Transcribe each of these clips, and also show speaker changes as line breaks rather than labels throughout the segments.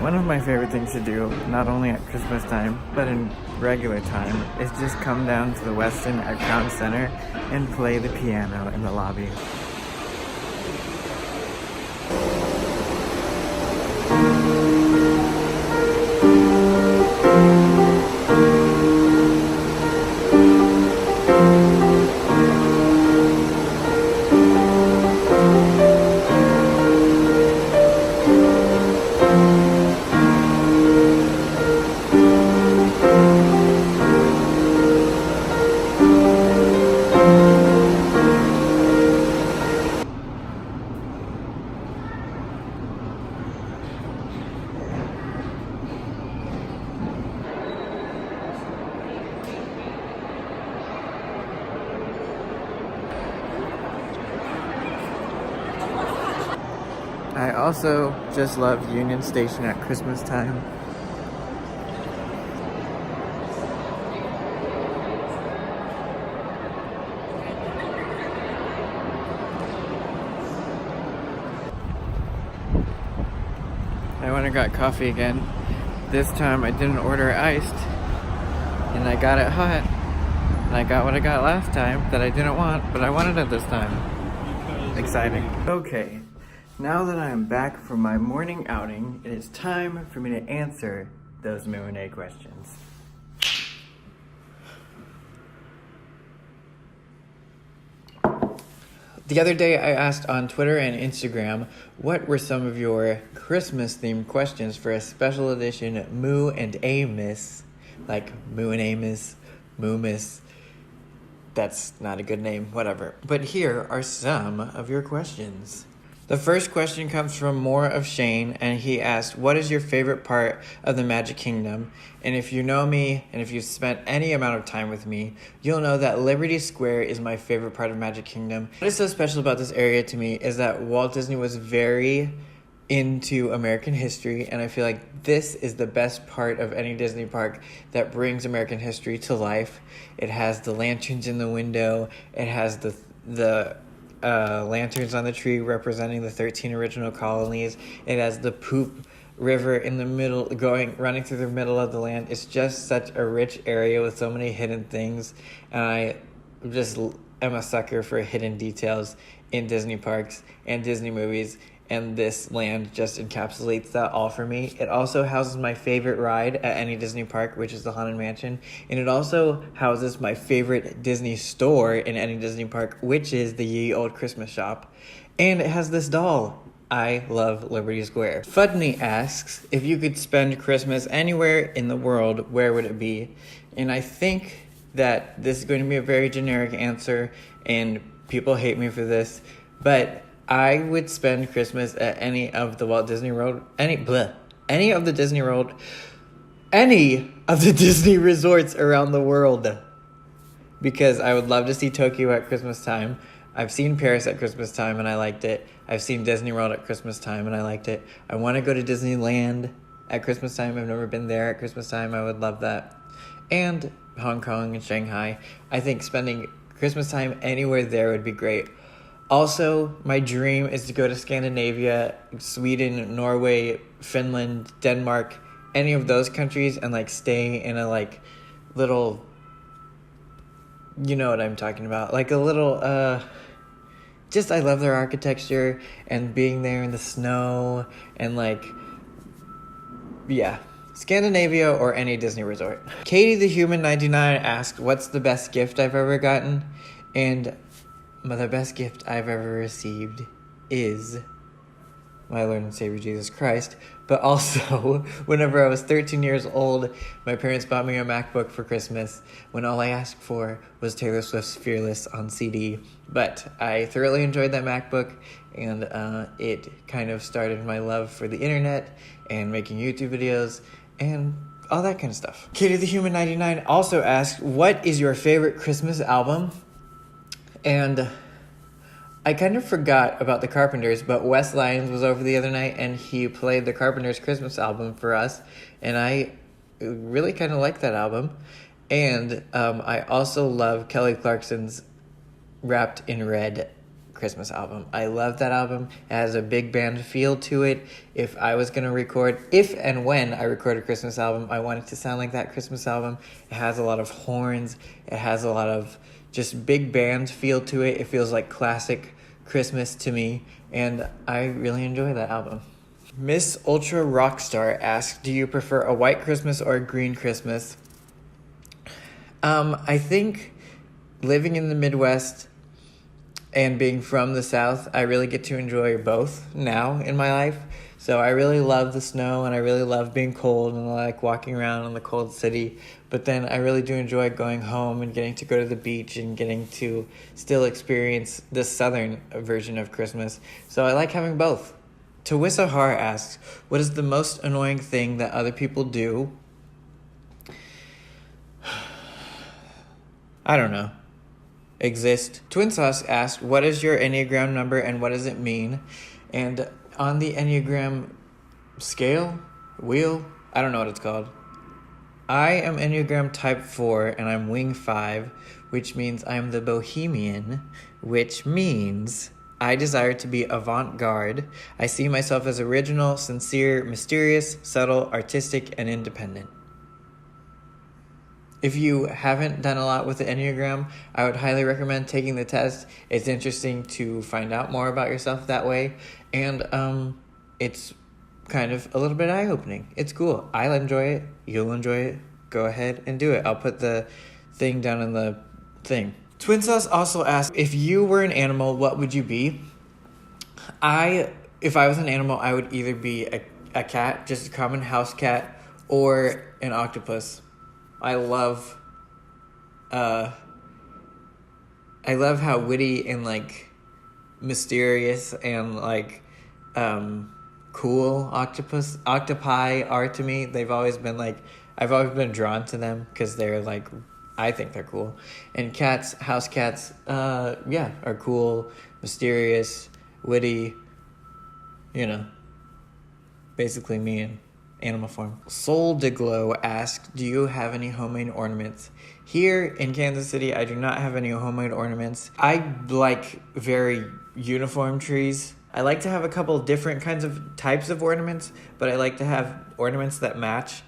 One of my favorite things to do, not only at Christmas time, but in regular time, is just come down to the Westin at Crown Center and play the piano in the lobby. I also just love Union Station at Christmas time. I went and got coffee again. This time I didn't order iced, and I got it hot. And I got what I got last time that I didn't want, but I wanted it this time. Exciting. Okay. Now that I am back from my morning outing, it is time for me to answer those MOO&A questions. The other day I asked on Twitter and Instagram what were some of your Christmas-themed questions for a special edition MOO&A Miss, like MOO&A Miss, Moomas. That's not a good name, whatever. But here are some of your questions. The first question comes from More of Shane, and he asked, what is your favorite part of the Magic Kingdom? And if you know me, and if you've spent any amount of time with me, you'll know that Liberty Square is my favorite part of Magic Kingdom. What is so special about this area to me is that Walt Disney was very into American history, and I feel like this is the best part of any Disney park that brings American history to life. It has the lanterns in the window, it has the lanterns on the tree representing the 13 original colonies. It has the Poop River in the middle, running through the middle of the land. It's just such a rich area with so many hidden things, and I just am a sucker for hidden details in Disney parks and Disney movies, and this land just encapsulates that all for me. It also houses my favorite ride at any Disney park, which is the Haunted Mansion, and it also houses my favorite Disney store in any Disney park, which is the Ye Old Christmas Shop, and it has this doll. I love Liberty Square. Fudney asks, if you could spend Christmas anywhere in the world, where would it be? And I think that this is going to be a very generic answer, and people hate me for this, but I would spend Christmas at any of the Disney Disney resorts around the world, because I would love to see Tokyo at Christmas time. I've seen Paris at Christmas time and I liked it. I've seen Disney World at Christmas time and I liked it. I want to go to Disneyland at Christmas time. I've never been there at Christmas time. I would love that. And Hong Kong and Shanghai. I think spending Christmas time anywhere there would be great. Also, my dream is to go to Scandinavia, Sweden, Norway, Finland, Denmark, any of those countries, and like stay in a like little, you know what I'm talking about, like a little, I love their architecture and being there in the snow and like, yeah. Scandinavia or any Disney resort. Katie the Human 99 asked, what's the best gift I've ever gotten? And the best gift I've ever received is my Lord and Savior Jesus Christ. But also, whenever I was 13 years old, my parents bought me a MacBook for Christmas when all I asked for was Taylor Swift's Fearless on CD. But I thoroughly enjoyed that MacBook, and it kind of started my love for the internet and making YouTube videos and all that kind of stuff. Katie the Human 99 also asked, what is your favorite Christmas album? And I kind of forgot about the Carpenters, but Wes Lyons was over the other night and he played the Carpenters Christmas album for us, and I really kind of like that album. And I also love Kelly Clarkson's Wrapped in Red Christmas album. I love that album. It has a big band feel to it. If and when I record a Christmas album, I want it to sound like that Christmas album. It has a lot of horns. It has a lot of just big band feel to it. It feels like classic Christmas to me, and I really enjoy that album. Miss Ultra Rockstar asks, do you prefer a white Christmas or a green Christmas? I think living in the Midwest and being from the South, I really get to enjoy both now in my life. So I really love the snow, and I really love being cold, and I like walking around in the cold city. But then I really do enjoy going home and getting to go to the beach and getting to still experience the southern version of Christmas. So I like having both. Tawissa Har asks, what is the most annoying thing that other people do? I don't know. Exist. Twin Sauce asked, what is your Enneagram number and what does it mean? And on the Enneagram scale, wheel, I don't know what it's called. I am Enneagram type 4 and I'm wing 5, which means I'm the bohemian, which means I desire to be avant-garde. I see myself as original, sincere, mysterious, subtle, artistic, and independent. If you haven't done a lot with the Enneagram, I would highly recommend taking the test. It's interesting to find out more about yourself that way. And it's kind of a little bit eye-opening. It's cool. I'll enjoy it. You'll enjoy it. Go ahead and do it. I'll put the thing down in the thing. Twin Sauce also asked, if you were an animal, what would you be? If I was an animal, I would either be a cat, just a common house cat, or an octopus. I love how witty and like mysterious and like cool octopi are to me. They've always been like, I've always been drawn to them because they're like, I think they're cool. And cats, house cats, are cool, mysterious, witty, basically me in animal form. Soul Diglow asked, do you have any homemade ornaments? Here in Kansas City, I do not have any homemade ornaments. I like very uniform trees. I like to have a couple different types of ornaments, but I like to have ornaments that match.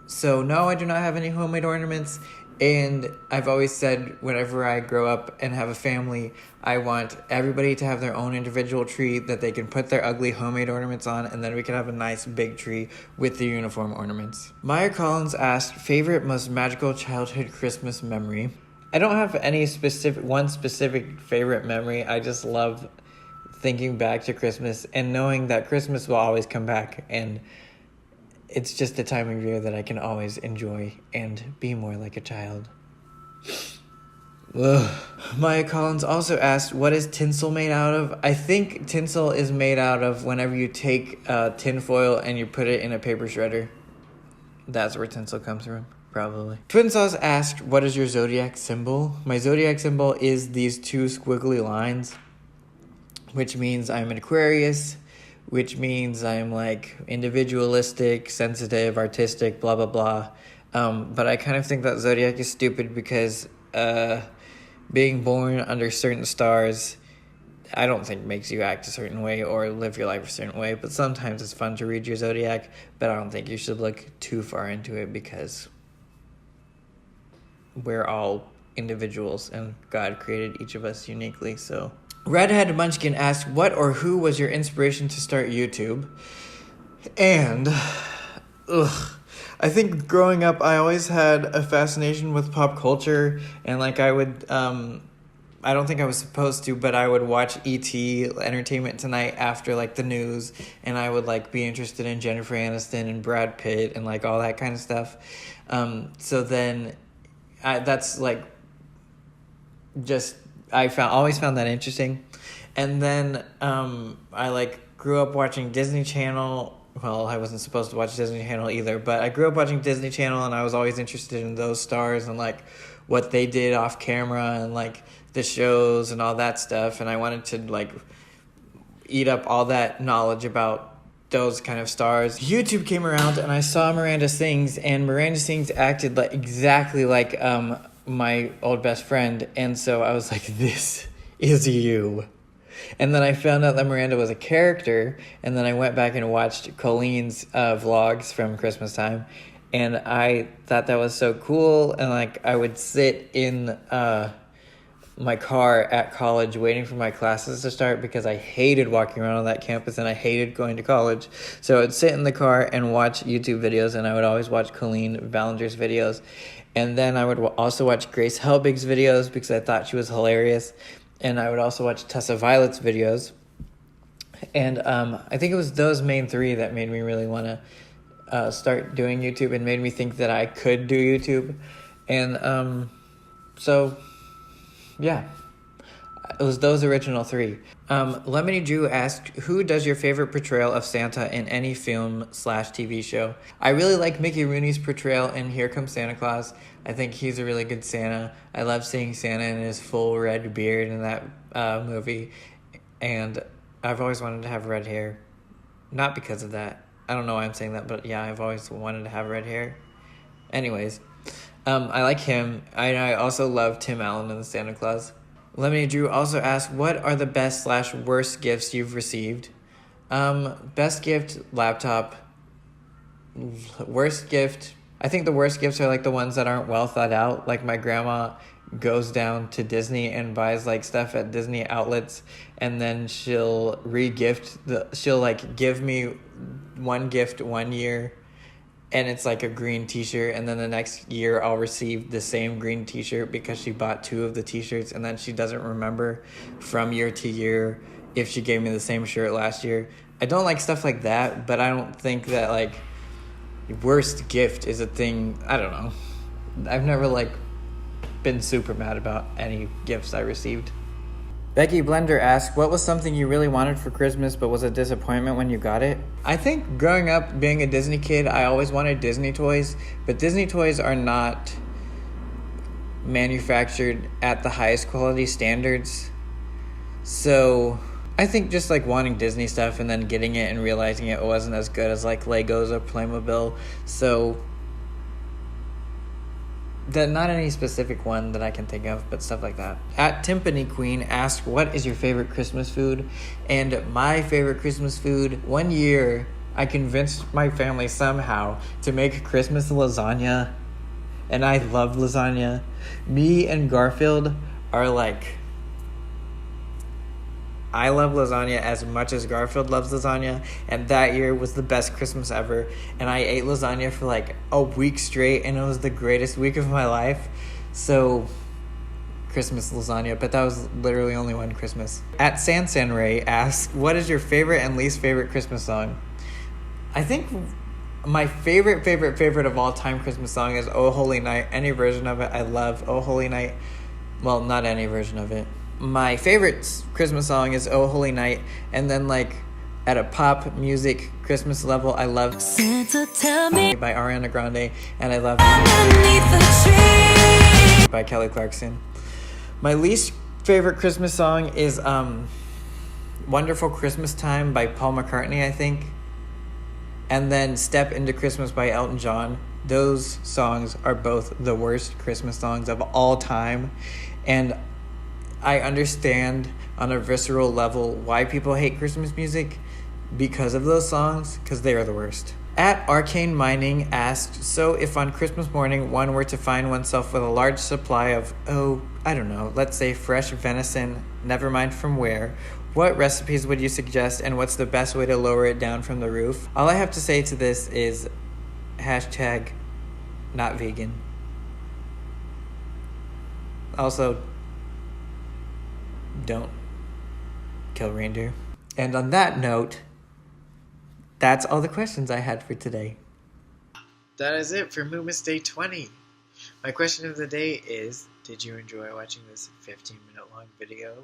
So no, I do not have any homemade ornaments. And I've always said whenever I grow up and have a family, I want everybody to have their own individual tree that they can put their ugly homemade ornaments on, and then we can have a nice big tree with the uniform ornaments. Maya Collins asked, favorite most magical childhood Christmas memory? I don't have any one specific favorite memory. I just love thinking back to Christmas and knowing that Christmas will always come back, and it's just a time of year that I can always enjoy and be more like a child. Ugh. Maya Collins also asked, what is tinsel made out of? I think tinsel is made out of whenever you take tin foil and you put it in a paper shredder. That's where tinsel comes from, probably. Twin Sauce asked, what is your zodiac symbol? My zodiac symbol is these two squiggly lines, which means I'm an Aquarius, which means I'm like individualistic, sensitive, artistic, blah, blah, blah. But I kind of think that zodiac is stupid because being born under certain stars, I don't think makes you act a certain way or live your life a certain way. But sometimes it's fun to read your zodiac, but I don't think you should look too far into it because we're all individuals and God created each of us uniquely, so... Redhead Munchkin asked, what or who was your inspiration to start YouTube? And, I think growing up, I always had a fascination with pop culture, and like I would, I don't think I was supposed to, but I would watch E.T. Entertainment Tonight after like the news, and I would like be interested in Jennifer Aniston and Brad Pitt and like all that kind of stuff. So then, that's like just... always found that interesting. And then I like grew up watching Disney Channel. Well, I wasn't supposed to watch Disney Channel either, but I grew up watching Disney Channel, and I was always interested in those stars and like what they did off camera and like the shows and all that stuff. And I wanted to like eat up all that knowledge about those kind of stars, YouTube came around and I saw Miranda Sings, and Miranda Sings acted like exactly like my old best friend, and so I was like, this is you. And then I found out that Miranda was a character, and then I went back and watched Colleen's vlogs from Christmas time, and I thought that was so cool. And like I would sit in my car at college waiting for my classes to start because I hated walking around on that campus and I hated going to college. So I would sit in the car and watch YouTube videos, and I would always watch Colleen Ballinger's videos. And then I would also watch Grace Helbig's videos because I thought she was hilarious. And I would also watch Tessa Violet's videos. And I think it was those main three that made me really want to start doing YouTube and made me think that I could do YouTube. And so... yeah, it was those original three. Lemony Drew asked, who does your favorite portrayal of Santa in any film/TV show? I really like Mickey Rooney's portrayal in Here Comes Santa Claus. I think he's a really good Santa. I love seeing Santa in his full red beard in that movie. And I've always wanted to have red hair. Not because of that. I don't know why I'm saying that, but yeah, I've always wanted to have red hair. Anyways. I like him. I also love Tim Allen in the Santa Claus. Lemony Drew also asked, what are the best/worst gifts you've received? Best gift, laptop. Worst gift, I think the worst gifts are like the ones that aren't well thought out. Like my grandma goes down to Disney and buys like stuff at Disney outlets, and then she'll she'll like give me one gift one year, and it's like a green t-shirt, and then the next year I'll receive the same green t-shirt because she bought two of the t-shirts, and then she doesn't remember from year to year if she gave me the same shirt last year. I don't like stuff like that, but I don't think that like worst gift is a thing. I don't know. I've never like been super mad about any gifts I received. Becky Blender asked, what was something you really wanted for Christmas but was a disappointment when you got it? I think growing up being a Disney kid, I always wanted Disney toys, but Disney toys are not manufactured at the highest quality standards. So I think just like wanting Disney stuff and then getting it and realizing it wasn't as good as like Legos or Playmobil. So not any specific one that I can think of, but stuff like that. At Timpani Queen asked, what is your favorite Christmas food? And my favorite Christmas food, one year I convinced my family somehow to make Christmas lasagna, and I love lasagna. Me and Garfield are like, I love lasagna as much as Garfield loves lasagna, and that year was the best Christmas ever, and I ate lasagna for like a week straight, and it was the greatest week of my life. So Christmas lasagna, but that was literally only one Christmas. At Sansan Ray asked, what is your favorite and least favorite Christmas song? I think my favorite of all time Christmas song is Oh Holy Night. Any version of it I love. Oh Holy Night, well, not any version of it. My favorite Christmas song is Oh Holy Night, and then like at a pop music Christmas level, I love Santa Tell Me by Ariana Grande, and I love Underneath the Tree by Kelly Clarkson. My least favorite Christmas song is Wonderful Christmas Time by Paul McCartney, I think, and then Step Into Christmas by Elton John. Those songs are both the worst Christmas songs of all time, and I understand on a visceral level why people hate Christmas music because of those songs, because they are the worst. At Arcane Mining asked, so if on Christmas morning one were to find oneself with a large supply of, let's say fresh venison, never mind from where, what recipes would you suggest, and what's the best way to lower it down from the roof? All I have to say to this is hashtag not vegan. Also, don't kill reindeer. And on that note, that's all the questions I had for today. That is it for Moomas Day 20. My question of the day is, did you enjoy watching this 15-minute long video?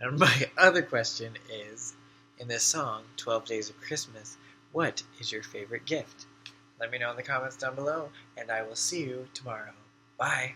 And my other question is, in this song, 12 Days of Christmas, what is your favorite gift? Let me know in the comments down below, and I will see you tomorrow. Bye!